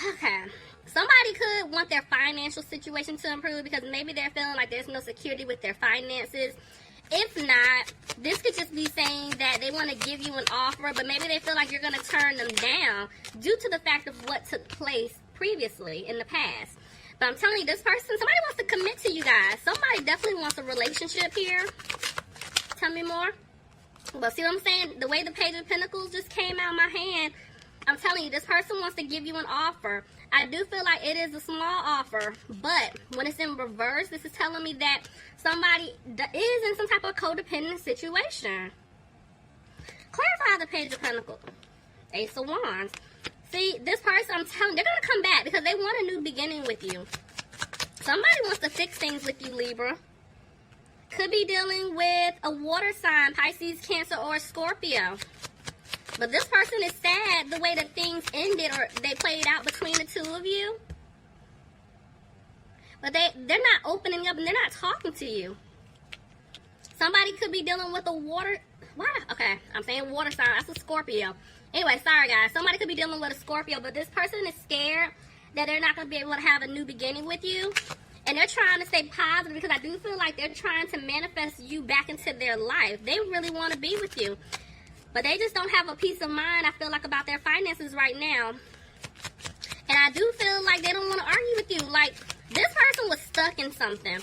Okay. Somebody could want their financial situation to improve because maybe they're feeling like there's no security with their finances. If not, this could just be saying that they want to give you an offer, but maybe they feel like you're going to turn them down due to the fact of what took place previously in the past. But I'm telling you, this person, somebody wants to commit to you guys. Somebody definitely wants a relationship here. Tell me more. Well, see what I'm saying? The way the Page of Pentacles just came out of my hand, I'm telling you, this person wants to give you an offer. I do feel like it is a small offer, but when it's in reverse, this is telling me that somebody is in some type of codependent situation. Clarify the Page of Pentacles. Ace of Wands. See, this person, I'm telling you, they're going to come back because they want a new beginning with you. Somebody wants to fix things with you, Libra. Could be dealing with a water sign, Pisces, Cancer, or Scorpio. But this person is sad the way that things ended or they played out between the two of you. But they're not opening up and they're not talking to you. Somebody could be dealing with a water... What? Okay, I'm saying water sign. That's a Scorpio. Anyway, sorry guys. Somebody could be dealing with a Scorpio, but this person is scared that they're not going to be able to have a new beginning with you. And they're trying to stay positive because I do feel like they're trying to manifest you back into their life. They really want to be with you. But they just don't have a peace of mind, I feel like, about their finances right now. And I do feel like they don't want to argue with you. Like, this person was stuck in something.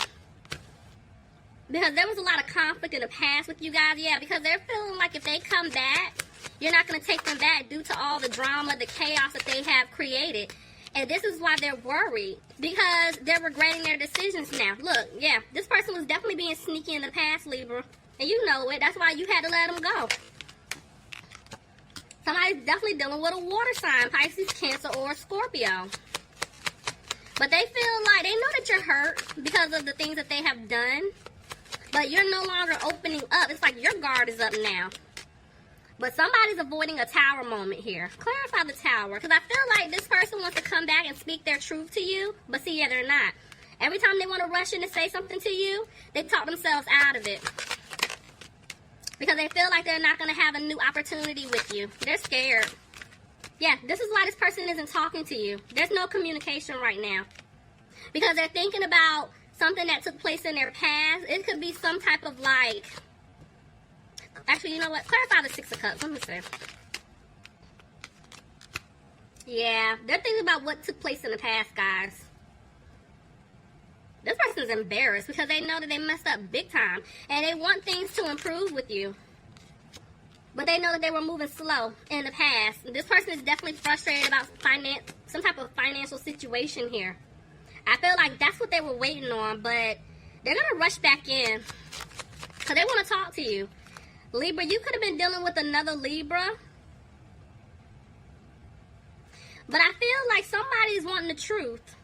Because there was a lot of conflict in the past with you guys. Yeah, because they're feeling like if they come back, you're not going to take them back due to all the drama, the chaos that they have created. And this is why they're worried. Because they're regretting their decisions now. Look, yeah, this person was definitely being sneaky in the past, Libra. And you know it. That's why you had to let them go. Somebody's definitely dealing with a water sign, Pisces, Cancer, or Scorpio. But they feel like, they know that you're hurt because of the things that they have done. But you're no longer opening up. It's like your guard is up now. But somebody's avoiding a tower moment here. Clarify the tower. Because I feel like this person wants to come back and speak their truth to you. But see, yeah, they're not. Every time they want to rush in and say something to you, they talk themselves out of it. Because they feel like they're not going to have a new opportunity with you. They're scared. Yeah, this is why this person isn't talking to you. There's no communication right now. Because they're thinking about something that took place in their past. It could be some type of like... Actually, you know what? Clarify the Six of Cups. Let me see. Yeah, they're thinking about what took place in the past, guys. This person's embarrassed because they know that they messed up big time. And they want things to improve with you. But they know that they were moving slow in the past. This person is definitely frustrated about some type of financial situation here. I feel like that's what they were waiting on. But they're going to rush back in. Because they want to talk to you. Libra, you could have been dealing with another Libra. But I feel like somebody's wanting the truth.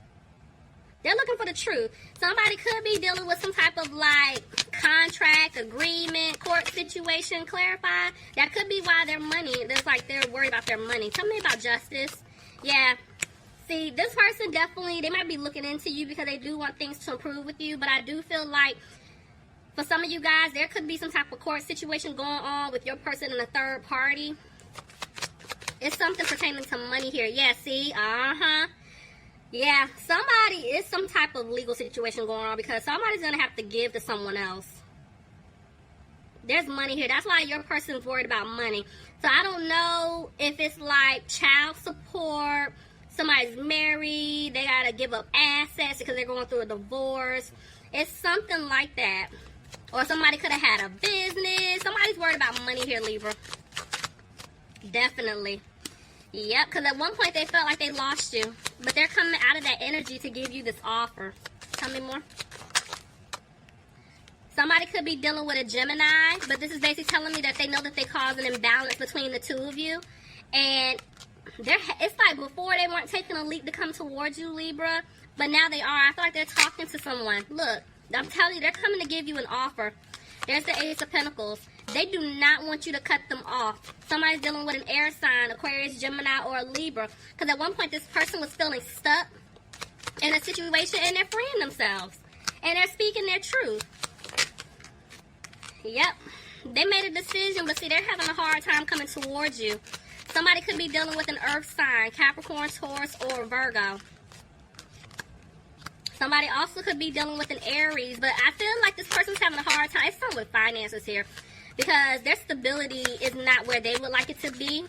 They're looking for the truth. Somebody could be dealing with some type of like contract, agreement, court situation. Clarify. That could be why their money, there's like they're worried about their money. Tell me about justice. Yeah. See, this person definitely, they might be looking into you because they do want things to improve with you. But I do feel like for some of you guys, there could be some type of court situation going on with your person and a third party. It's something pertaining to money here. Yeah, see? Yeah, somebody is some type of legal situation going on because somebody's going to have to give to someone else. There's money here. That's why your person's worried about money. So I don't know if it's like child support, somebody's married, they got to give up assets because they're going through a divorce. It's something like that. Or somebody could have had a business. Somebody's worried about money here, Libra. Definitely. Yep, because at one point they felt like they lost you. But they're coming out of that energy to give you this offer. Tell me more. Somebody could be dealing with a Gemini. But this is basically telling me that they know that they caused an imbalance between the two of you. And it's like before they weren't taking a leap to come towards you, Libra. But now they are. I feel like they're talking to someone. Look, I'm telling you, they're coming to give you an offer. There's the Ace of Pentacles. They do not want you to cut them off. Somebody's dealing with an air sign, Aquarius, Gemini, or a Libra. Because at one point, this person was feeling stuck in a situation, and they're freeing themselves. And they're speaking their truth. Yep. They made a decision, but see, they're having a hard time coming towards you. Somebody could be dealing with an earth sign, Capricorn, Taurus, or Virgo. Somebody also could be dealing with an Aries, but I feel like this person's having a hard time. It's something with finances here because their stability is not where they would like it to be.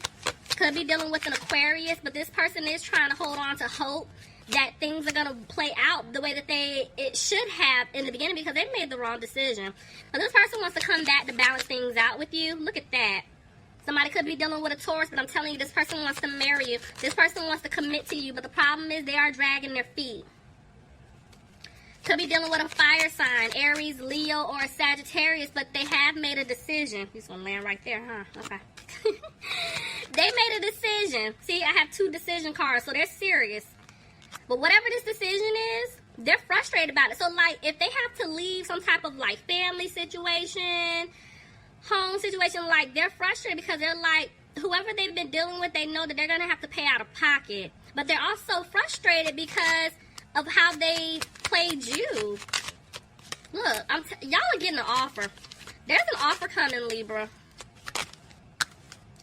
Could be dealing with an Aquarius, but this person is trying to hold on to hope that things are going to play out the way that it should have in the beginning because they made the wrong decision. But this person wants to come back to balance things out with you. Look at that. Somebody could be dealing with a Taurus, but I'm telling you, this person wants to marry you. This person wants to commit to you, but the problem is they are dragging their feet. Could be dealing with a fire sign, Aries, Leo, or a Sagittarius, but they have made a decision. He's going to land right there, huh? Okay. They made a decision. See, I have 2 decision cards, so they're serious. But whatever this decision is, they're frustrated about it. So, like, if they have to leave some type of, like, family situation, home situation, like, they're frustrated because they're like, whoever they've been dealing with, they know that they're going to have to pay out of pocket. But they're also frustrated because of how they played you. Look, y'all are getting an offer. There's an offer coming, Libra.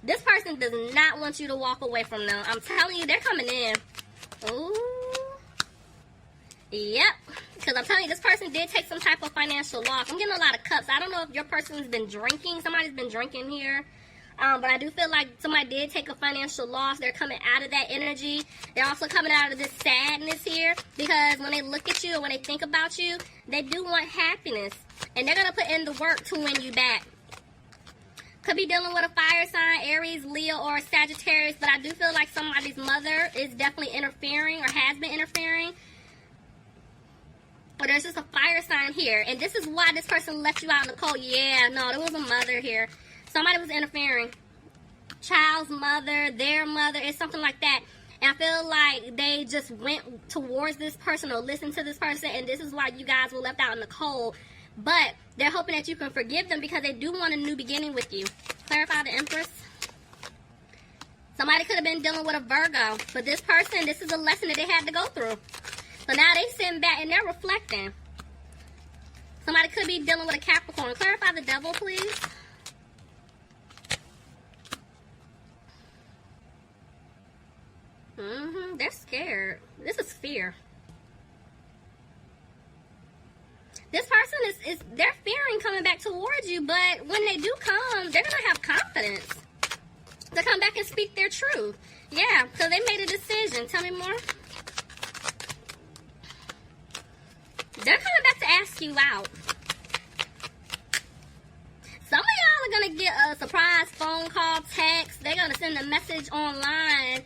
This person does not want you to walk away from them. I'm telling you, they're coming in. Ooh. Yep. Because I'm telling you, this person did take some type of financial loss. I'm getting a lot of cups. I don't know if your person's been drinking. Somebody's been drinking here. But I do feel like somebody did take a financial loss. They're coming out of that energy. They're also coming out of this sadness here. Because when they look at you and when they think about you, they do want happiness. And they're going to put in the work to win you back. Could be dealing with a fire sign, Aries, Leo, or Sagittarius. But I do feel like somebody's mother is definitely interfering or has been interfering. But there's just a fire sign here. And this is why this person left you out in the cold. Yeah, no, there was a mother here. Somebody was interfering. Child's mother, their mother, it's something like that. And I feel like they just went towards this person or listened to this person. And this is why you guys were left out in the cold. But they're hoping that you can forgive them because they do want a new beginning with you. Clarify the Empress. Somebody could have been dealing with a Virgo. But this person, this is a lesson that they had to go through. So now they sitting back and they're reflecting. Somebody could be dealing with a Capricorn. Clarify the Devil, please. They're scared. This is fear. This person they're fearing coming back towards you, but when they do come, they're going to have confidence to come back and speak their truth. Yeah, so they made a decision. Tell me more. They're coming back to ask you out. Some of y'all are going to get a surprise phone call, text. They're going to send a message online.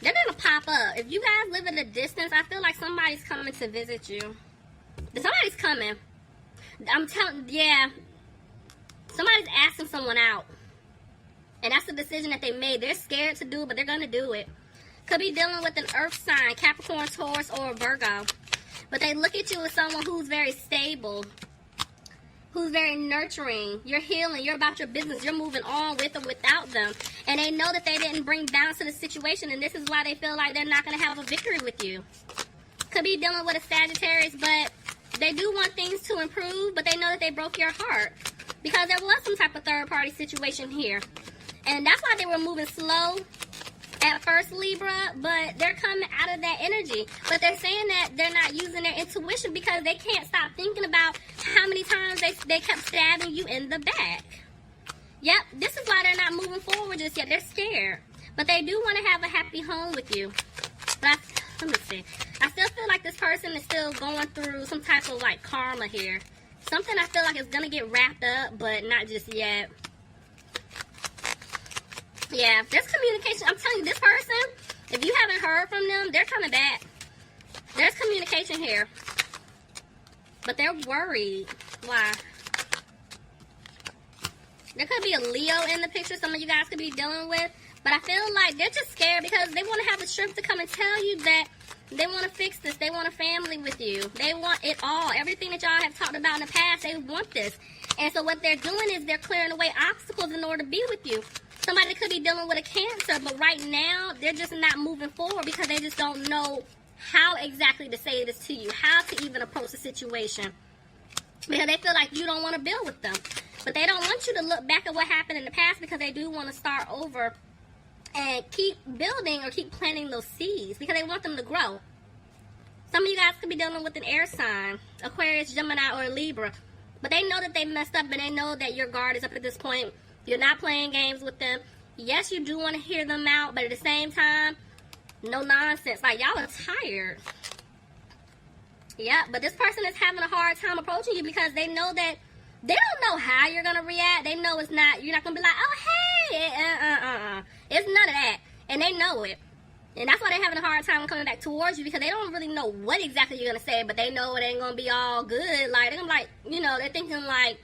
They're going to pop up. If you guys live at a distance, I feel like somebody's coming to visit you. Somebody's coming. I'm telling, yeah. Somebody's asking someone out. And that's the decision that they made. They're scared to do it, but they're going to do it. Could be dealing with an earth sign, Capricorn, Taurus, or Virgo. But they look at you as someone who's very stable, who's very nurturing. You're healing. You're about your business. You're moving on with or without them. And they know that they didn't bring balance to the situation, and this is why they feel like they're not going to have a victory with you. Could be dealing with a Sagittarius, but they do want things to improve, but they know that they broke your heart because there was some type of third-party situation here. And that's why they were moving slow at first, Libra, but they're coming out of that energy. But they're saying that they're not using their intuition because they can't stop thinking about how many times they kept stabbing you in the back. Yep, this is why they're not moving forward just yet. They're scared. But they do want to have a happy home with you. But let me see. I still feel like this person is still going through some type of like karma here. Something I feel like is going to get wrapped up, but not just yet. Yeah, there's communication. I'm telling you, this person, if you haven't heard from them, they're coming back. There's communication here. But they're worried. Why? There could be a Leo in the picture some of you guys could be dealing with. But I feel like they're just scared because they want to have the strength to come and tell you that they want to fix this. They want a family with you. They want it all. Everything that y'all have talked about in the past, they want this. And so what they're doing is they're clearing away obstacles in order to be with you. Somebody could be dealing with a Cancer, but right now, they're just not moving forward because they just don't know how exactly to say this to you, how to even approach the situation. Because they feel like you don't want to build with them. But they don't want you to look back at what happened in the past because they do want to start over and keep building or keep planting those seeds because they want them to grow. Some of you guys could be dealing with an air sign, Aquarius, Gemini, or Libra. But they know that they messed up and they know that your guard is up at this point. You're not playing games with them. Yes, you do want to hear them out, but at the same time, no nonsense. Like, y'all are tired. Yeah, but this person is having a hard time approaching you because they know that they don't know how you're going to react. They know it's not, you're not going to be like, oh, hey, It's none of that. And they know it. And that's why they're having a hard time coming back towards you because they don't really know what exactly you're going to say, but they know it ain't going to be all good. Like, they're going to be like, you know, they're thinking like,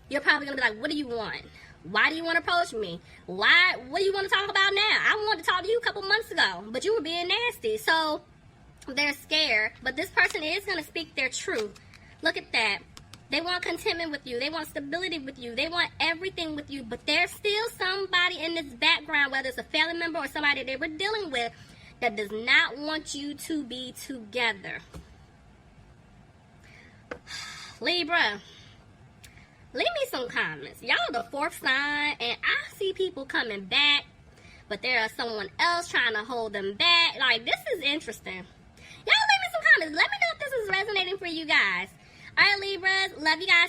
you're probably going to be like, what do you want? Why do you want to approach me? What do you want to talk about now? I wanted to talk to you a couple months ago, but you were being nasty. So they're scared, but this person is going to speak their truth. Look at that. They want contentment with you. They want stability with you. They want everything with you. But there's still somebody in this background, whether it's a family member or somebody they were dealing with, that does not want you to be together. Libra, leave me some comments. Y'all are the fourth sign, and I see people coming back, but there is someone else trying to hold them back. Like, this is interesting. Y'all leave me some comments. Let me know if this is resonating for you guys. All right, Libras, love you guys